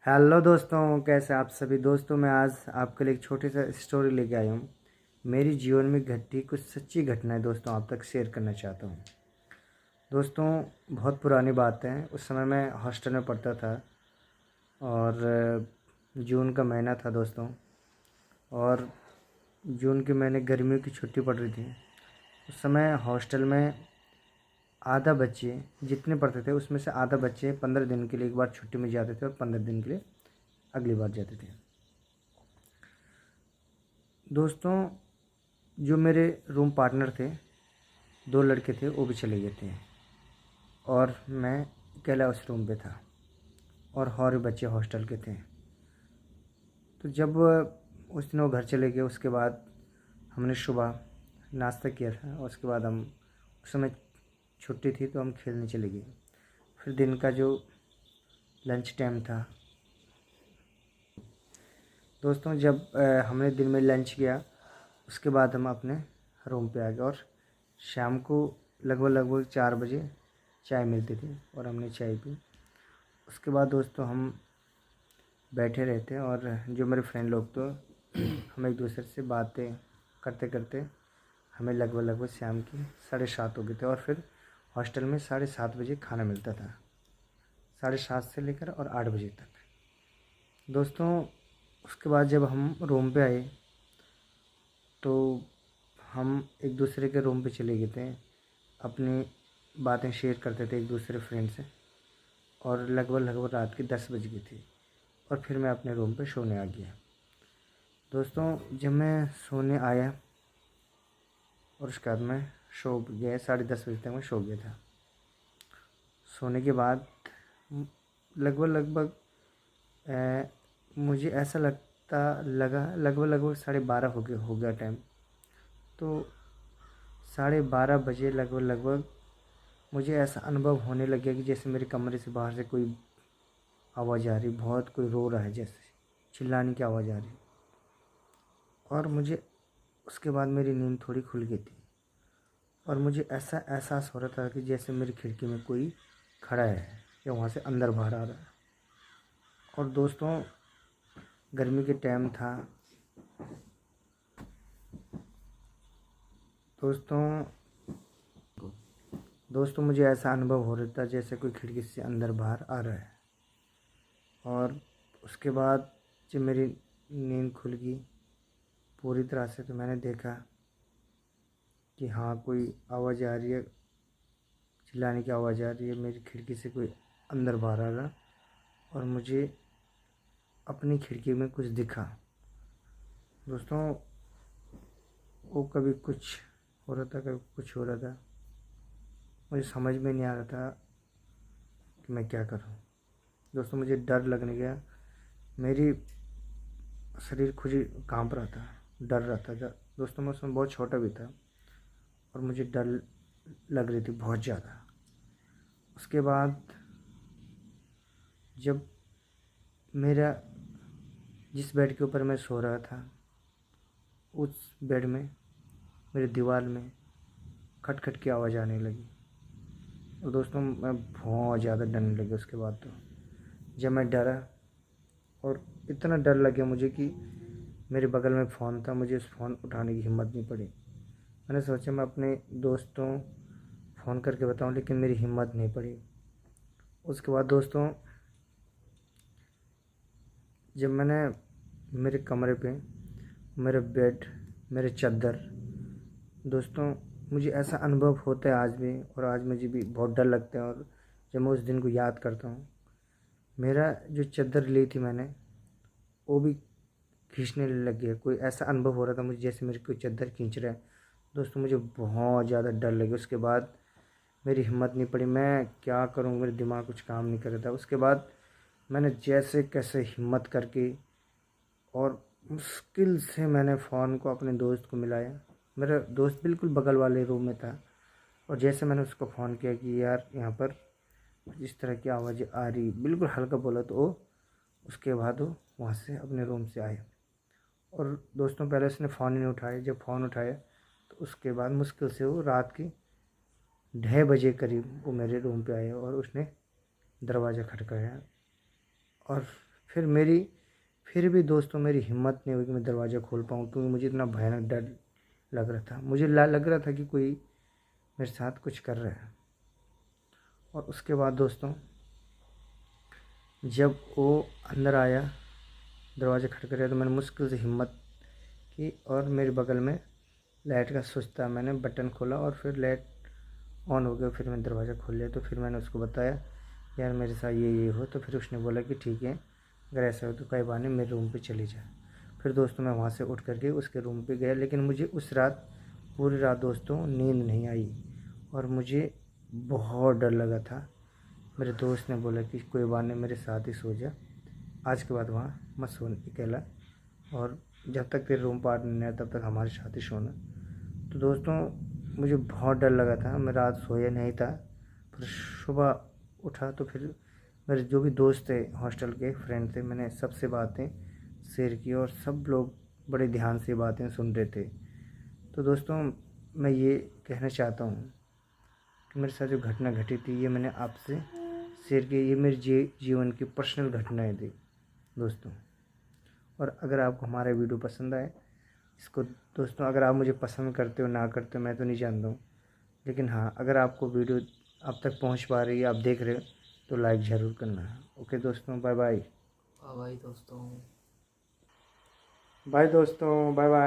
Hello दोस्तों, कैसे आप सभी दोस्तों। मैं आज आपके लिए एक छोटी सा स्टोरी लेके आया हूँ। मेरी जीवन में घटी कुछ सच्ची घटनाएं दोस्तों आप तक शेयर करना चाहता हूँ। दोस्तों, बहुत पुरानी बात है। उस समय मैं हॉस्टल में पढ़ता था और जून का महीना था दोस्तों। और जून के महीने गर्मियों की छुट्टी पड़ रही थी। उस समय हॉस्टल में आधा बच्चे जितने पढ़ते थे उसमें से आधा बच्चे 15 दिन के लिए एक बार छुट्टी में जाते थे और 15 दिन के लिए अगली बार जाते थे। दोस्तों, जो मेरे रूम पार्टनर थे, 2 लड़के थे, वो भी चले गए थे और मैं अकेला उस रूम पे था और बच्चे हॉस्टल के थे। तो जब उस दिन वो घर चले गए, उसके बाद हमने सुबह नाश्ता किया था और उसके बाद हम उस समय छुट्टी थी तो हम खेलने चले गए। फिर दिन का जो लंच टाइम था दोस्तों, जब हमने दिन में लंच किया उसके बाद हम अपने रूम पे आ गए और शाम को लगभग 4 बजे चाय मिलती थी और हमने चाय पी। उसके बाद दोस्तों हम बैठे रहते और जो मेरे फ्रेंड लोग तो हम एक दूसरे से बातें करते करते हमें लगभग शाम की 7:30 हो गए थे। और फिर हॉस्टल में 7:30 बजे खाना मिलता था, 7:30 से लेकर और 8 बजे तक। दोस्तों, उसके बाद जब हम रूम पे आए तो हम एक दूसरे के रूम पे चले गए थे, अपनी बातें शेयर करते थे एक दूसरे फ्रेंड से। और लगभग रात के 10 बज गई थी और फिर मैं अपने रूम पे सोने आ गया। दोस्तों, जब मैं सोने आया और उसके बाद मैं सो गया, 10:30 बजे तक मैं सो गया था। सोने के बाद लगभग मुझे ऐसा लगा लगभग 12:30 हो गया टाइम। तो 12:30 बजे लगभग मुझे ऐसा अनुभव होने लग गया कि जैसे मेरे कमरे से बाहर से कोई आवाज़ आ रही, बहुत कोई रो रहा है, जैसे चिल्लाने की आवाज़ आ रही। और मुझे उसके बाद मेरी नींद थोड़ी खुल गई थी और मुझे ऐसा एहसास हो रहा था कि जैसे मेरी खिड़की में कोई खड़ा है या वहाँ से अंदर बाहर आ रहा है। और दोस्तों, गर्मी के टाइम था। दोस्तों दोस्तों मुझे ऐसा अनुभव हो रहा था जैसे कोई खिड़की से अंदर बाहर आ रहा है। और उसके बाद जब मेरी नींद खुल गई पूरी तरह से तो मैंने देखा कि हाँ, कोई आवाज़ आ रही है, चिल्लाने की आवाज़ आ रही है, मेरी खिड़की से कोई अंदर बाहर आ रहा। और मुझे अपनी खिड़की में कुछ दिखा। दोस्तों, वो कभी कुछ हो रहा था, कभी कुछ हो रहा था। मुझे समझ में नहीं आ रहा था कि मैं क्या करूं। दोस्तों, मुझे डर लगने गया, मेरी शरीर खुद ही कांप रहा था, डर रहा था। दोस्तों, मैं उसमें बहुत छोटा भी था और मुझे डर लग रही थी बहुत ज़्यादा। उसके बाद जब मेरा जिस बेड के ऊपर मैं सो रहा था उस बेड में मेरे दीवार में खटखट की आवाज़ आने लगी। और दोस्तों, मैं बहुत ज़्यादा डरने लगा। उसके बाद तो जब मैं डरा और इतना डर लग गया मुझे कि मेरे बगल में फ़ोन था, मुझे उस फ़ोन उठाने की हिम्मत नहीं पड़ी। मैंने सोचा मैं अपने दोस्तों फ़ोन करके बताऊं, लेकिन मेरी हिम्मत नहीं पड़ी। उसके बाद दोस्तों, जब मैंने मेरे कमरे पे मेरे बेड, मेरे चादर, दोस्तों मुझे ऐसा अनुभव होता है आज भी, और आज मुझे भी बहुत डर लगता है। और जब मैं उस दिन को याद करता हूँ, मेरा जो चादर ली थी मैंने वो भी खींचने लग गया। कोई ऐसा अनुभव हो रहा था मुझे जैसे मेरी कोई चादर खींच रहा है। दोस्तों, मुझे बहुत ज़्यादा डर लगे। उसके बाद मेरी हिम्मत नहीं पड़ी, मैं क्या करूँ, मेरे दिमाग कुछ काम नहीं कर रहा था। उसके बाद मैंने जैसे कैसे हिम्मत करके और मुश्किल से मैंने फ़ोन को अपने दोस्त को मिलाया। मेरा दोस्त बिल्कुल बगल वाले रूम में था और जैसे मैंने उसको फ़ोन किया कि यार यहाँ पर इस तरह की आवाज़ें आ रही, बिल्कुल हल्का बोला, तो वो उसके बाद वो वहाँ से अपने रूम से आए। और दोस्तों, पहले उसने फ़ोन ही नहीं उठाया। जब फ़ोन उठाया तो उसके बाद मुश्किल से वो रात की 2:30 बजे करीब वो मेरे रूम पे आया और उसने दरवाज़ा खटकाया। और फिर भी दोस्तों मेरी हिम्मत नहीं हुई कि मैं दरवाज़ा खोल पाऊँ, क्योंकि मुझे इतना भयानक डर लग रहा था। मुझे लग रहा था कि कोई मेरे साथ कुछ कर रहा है। और उसके बाद दोस्तों जब वो अंदर आया, दरवाज़ा खटखटाया, तो मैंने मुश्किल से हिम्मत की और मेरे बगल में लाइट का स्विच था, मैंने बटन खोला और फिर लाइट ऑन हो गया। फिर मैंने दरवाज़ा खोल लिया। तो फिर मैंने उसको बताया यार मेरे साथ ये हो। तो फिर उसने बोला कि ठीक है, अगर ऐसा हो तो कोई बात नहीं, मेरे रूम पे चली जा। फिर दोस्तों मैं वहाँ से उठ करके उसके रूम पे गया। लेकिन मुझे उस रात पूरी रात दोस्तों नींद नहीं आई और मुझे बहुत डर लगा था। मेरे दोस्त ने बोला कि कोई बात नहीं, मेरे साथ ही सो जा, आज के बाद वहाँ मत सो अकेला, और जब तक तेरे रूम पार्टनर नहीं आया तब तक हमारे साथ ही सोना। तो दोस्तों मुझे बहुत डर लगा था, मैं रात सोया नहीं था। फिर सुबह उठा तो फिर मेरे जो भी दोस्त थे, हॉस्टल के फ्रेंड थे, मैंने सबसे बातें शेयर की और सब लोग बड़े ध्यान से बातें सुन रहे थे। तो दोस्तों मैं ये कहना चाहता हूँ कि मेरे साथ जो घटना घटी थी ये मैंने आपसे शेयर की। ये मेरे जीवन की पर्सनल घटनाएं थी दोस्तों। और अगर आपको हमारा वीडियो पसंद आए इसको, दोस्तों अगर आप मुझे पसंद करते हो ना करते हो मैं तो नहीं जानता हूँ, लेकिन हाँ अगर आपको वीडियो आप तक पहुँच पा रही है, आप देख रहे हो, तो लाइक ज़रूर करना। ओके दोस्तों, बाय बाय। बाय दोस्तों। बाय दोस्तों, बाय बाय।